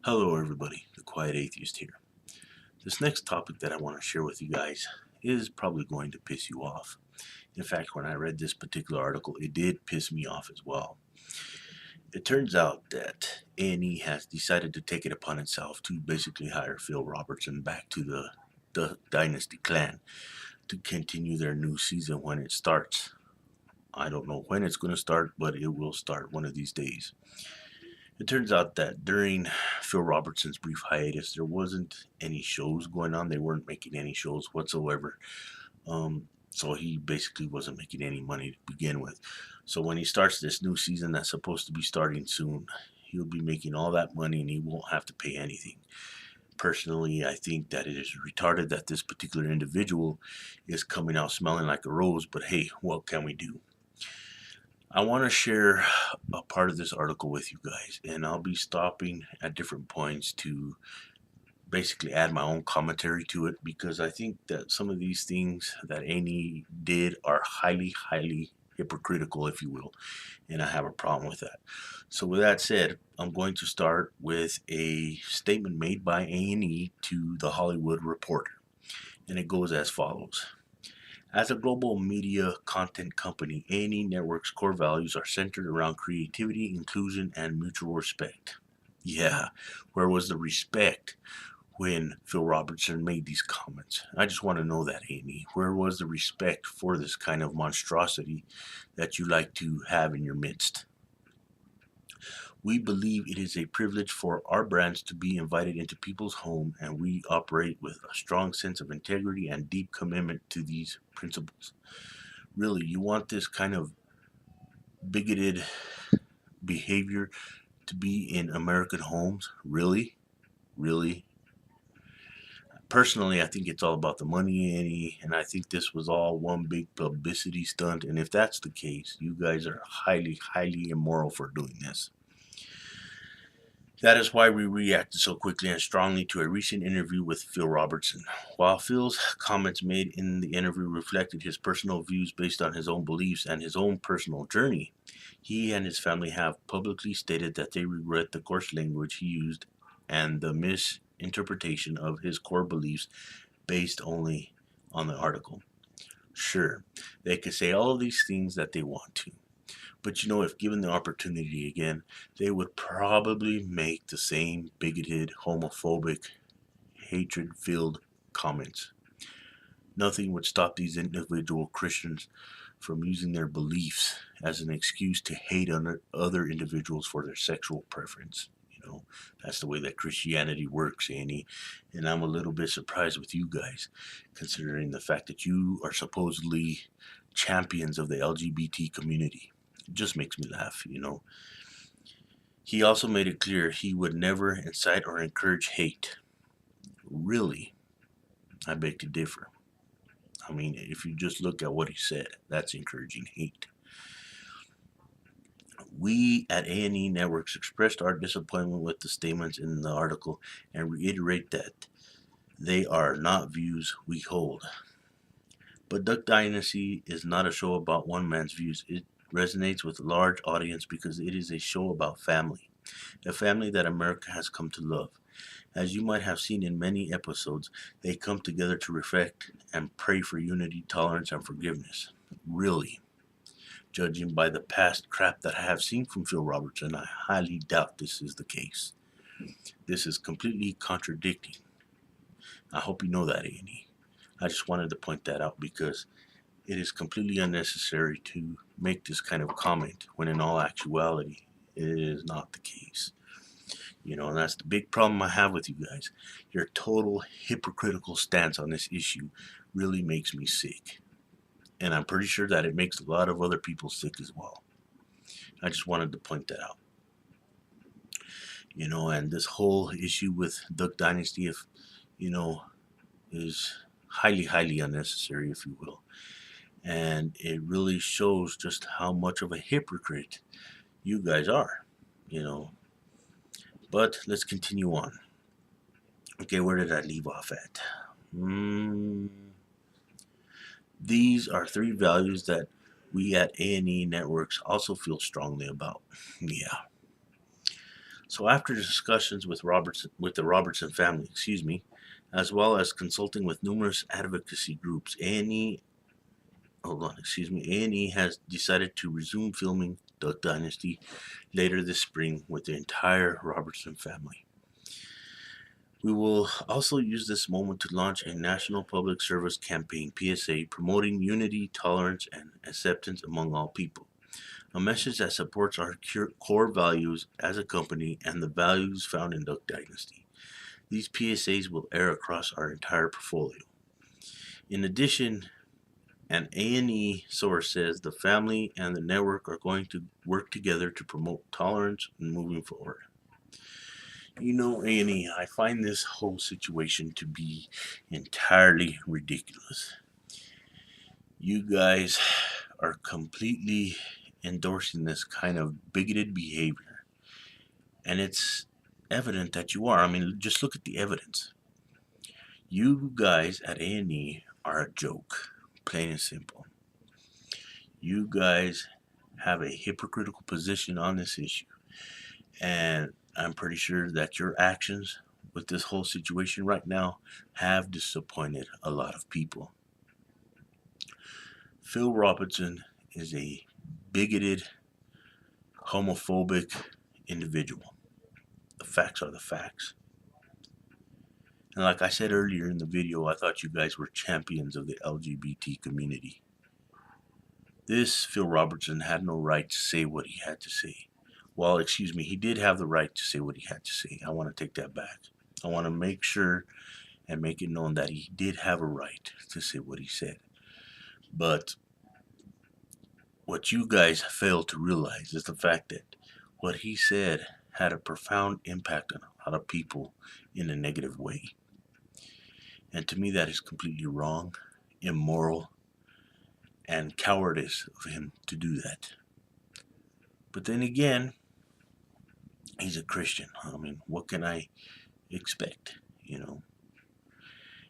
Hello, everybody. The Quiet Atheist here. This next topic that I want to share with you guys is probably going to piss you off. In fact, when I read this particular article, it did piss me off as well. It turns out that A&E has decided to take it upon itself to basically hire Phil Robertson back to the Dynasty clan to continue their new season when it starts. I don't know when it's going to start, but it will start one of these days. It turns out that during Phil Robertson's brief hiatus, there wasn't any shows going on. They weren't making any shows whatsoever. So he basically wasn't making any money to begin with. So when he starts this new season that's supposed to be starting soon, he'll be making all that money and he won't have to pay anything. Personally, I think that it is retarded that this particular individual is coming out smelling like a rose, but hey, what can we do? I want to share a part of this article with you guys, and I'll be stopping at different points to basically add my own commentary to it because I think that some of these things that Annie did are highly hypocritical, if you will, and I have a problem with that. So, with that said, I'm going to start with a statement made by A&E to the Hollywood Reporter, and it goes as follows. As a global media content company, A&E Network's core values are centered around creativity, inclusion, and mutual respect. Yeah, where was the respect when Phil Robertson made these comments? I just want to know that, A&E. Where was the respect for this kind of monstrosity that you like to have in your midst? We believe it is a privilege for our brands to be invited into people's home, and we operate with a strong sense of integrity and deep commitment to these principles. Really, you want this kind of bigoted behavior to be in American homes? Really? Really? Personally, I think it's all about the money, Annie, and I think this was all one big publicity stunt. And if that's the case, you guys are highly immoral for doing this. That is why we reacted so quickly and strongly to a recent interview with Phil Robertson. While Phil's comments made in the interview reflected his personal views based on his own beliefs and his own personal journey, he and his family have publicly stated that they regret the coarse language he used and the misinterpretation of his core beliefs based only on the article. Sure, they could say all of these things that they want to. But you know, if given the opportunity again, they would probably make the same bigoted, homophobic, hatred filled comments. Nothing would stop these individual Christians from using their beliefs as an excuse to hate other individuals for their sexual preference. That's the way that Christianity works, Annie. And I'm a little bit surprised with you guys, considering the fact that you are supposedly champions of the LGBT community. It just makes me laugh. He also made it clear he would never incite or encourage hate. Really? I beg to differ. I mean, if you just look at what he said, that's encouraging hate. We at A&E Networks expressed our disappointment with the statements in the article and reiterate that they are not views we hold. But Duck Dynasty is not a show about one man's views. It resonates with a large audience because it is a show about family, a family that America has come to love. As you might have seen in many episodes, they come together to reflect and pray for unity, tolerance, and forgiveness. Really, judging by the past crap that I have seen from Phil Robertson, I highly doubt this is the case. This is completely contradicting. I hope you know that, A&E. I just wanted to point that out because it is completely unnecessary to make this kind of comment when in all actuality it is not the case. And that's the big problem I have with you guys. Your total hypocritical stance on this issue really makes me sick. And I'm pretty sure that it makes a lot of other people sick as well. I just wanted to point that out. And this whole issue with Duck Dynasty, is highly unnecessary, if you will. And it really shows just how much of a hypocrite you guys are, you know. But let's continue on. Okay, where did I leave off at? These are three values that we at A&E Networks also feel strongly about. Yeah. So after discussions with the Robertson family, as well as consulting with numerous advocacy groups, A&E has decided to resume filming Duck Dynasty later this spring with the entire Robertson family. We will also use this moment to launch a national public service campaign, PSA, promoting unity, tolerance, and acceptance among all people. A message that supports our core values as a company and the values found in Duck Dynasty. These PSAs will air across our entire portfolio. In addition, an A&E source says the family and the network are going to work together to promote tolerance and moving forward. You know, A&E, I find this whole situation to be entirely ridiculous. You guys are completely endorsing this kind of bigoted behavior, and it's evident that you are. I mean, just look at the evidence. You guys at A&E are a joke, plain and simple. You guys have a hypocritical position on this issue, and I'm pretty sure that your actions with this whole situation right now have disappointed a lot of people. Phil Robertson is a bigoted, homophobic individual. The facts are the facts. And like I said earlier in the video, I thought you guys were champions of the LGBT community. This Phil Robertson had no right to say what he had to say. Well, excuse me, he did have the right to say what he had to say. I want to take that back. I want to make sure and make it known that he did have a right to say what he said. But what you guys fail to realize is the fact that what he said had a profound impact on a lot of people in a negative way. And to me, that is completely wrong, immoral, and cowardice of him to do that. But then again, he's a Christian. I mean, what can I expect, you know?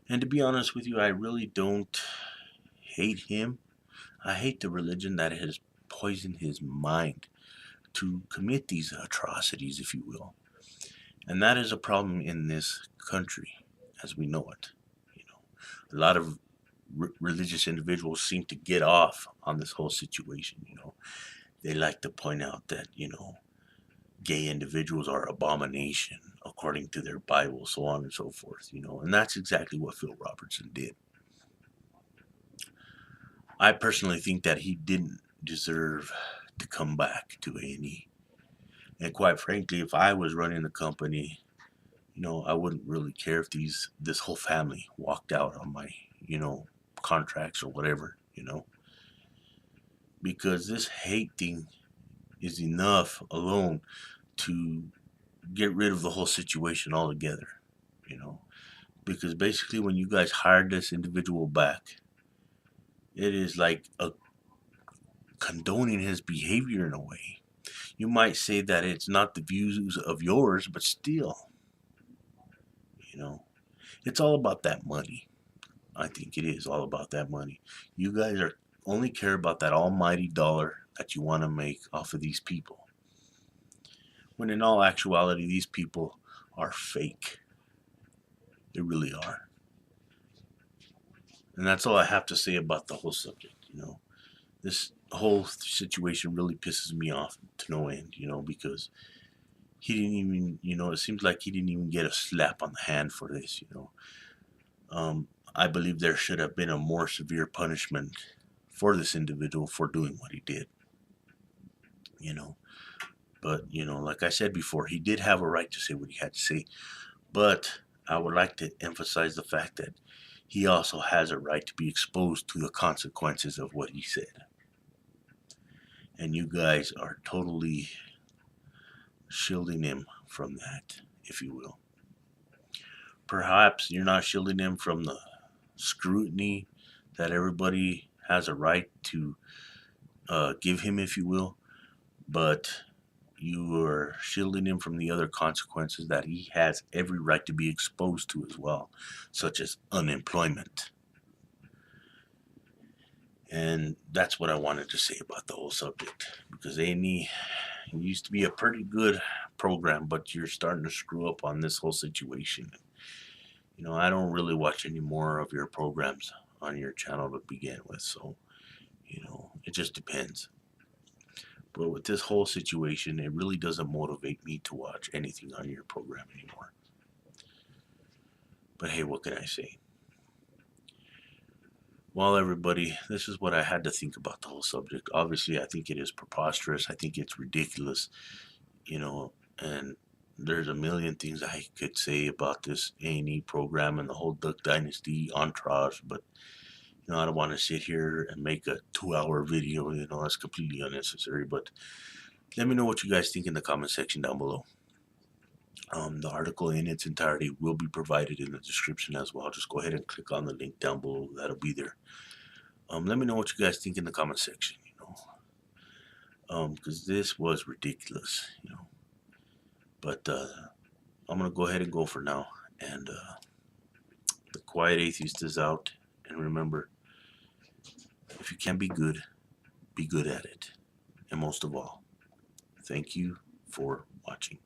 And to be honest with you, I really don't hate him. I hate the religion that has poisoned his mind to commit these atrocities, if you will. And that is a problem in this country as we know it. You know, a lot of religious individuals seem to get off on this whole situation. You know, they like to point out that, you know, gay individuals are abomination according to their Bible, so on and so forth, you know, and that's exactly what Phil Robertson did. I personally think that he didn't deserve to come back to A&E. And quite frankly, if I was running the company, you know, I wouldn't really care if this whole family walked out on my, you know, contracts or whatever, you know, because this hate thing is enough alone to get rid of the whole situation altogether, you know, because basically when you guys hired this individual back, it is like a condoning his behavior in a way. You might say that it's not the views of yours, but still, you know, it's all about that money. I think it is all about that money. You guys are only care about that almighty dollar that you want to make off of these people. When in all actuality, these people are fake. They really are. And that's all I have to say about the whole subject, you know. This whole situation really pisses me off to no end, you know, because he didn't even, you know, it seems like he didn't even get a slap on the hand for this, you know. I believe there should have been a more severe punishment for this individual for doing what he did, you know. But, you know, like I said before, he did have a right to say what he had to say. But I would like to emphasize the fact that he also has a right to be exposed to the consequences of what he said. And you guys are totally shielding him from that, if you will. Perhaps you're not shielding him from the scrutiny that everybody has a right to give him, if you will, but you are shielding him from the other consequences that he has every right to be exposed to as well, such as unemployment. And that's what I wanted to say about the whole subject, because A&E, It used to be a pretty good program, but you're starting to screw up on this whole situation. I don't really watch any more of your programs on your channel to begin with, so it just depends. But with this whole situation, it really doesn't motivate me to watch anything on your program anymore. But hey, what can I say? Well, everybody, this is what I had to think about the whole subject. Obviously, I think it is preposterous. I think it's ridiculous, and there's a million things I could say about this A&E program and the whole Duck Dynasty entourage, but I don't want to sit here and make a 2-hour video. That's completely unnecessary. But let me know what you guys think in the comment section down below. The article in its entirety will be provided in the description as well. Just go ahead and click on the link down below. That'll be there. Let me know what you guys think in the comment section. Because this was ridiculous. But I'm gonna go ahead and go for now. And the Quiet Atheist is out. And remember, if you can be good at it. And most of all, thank you for watching.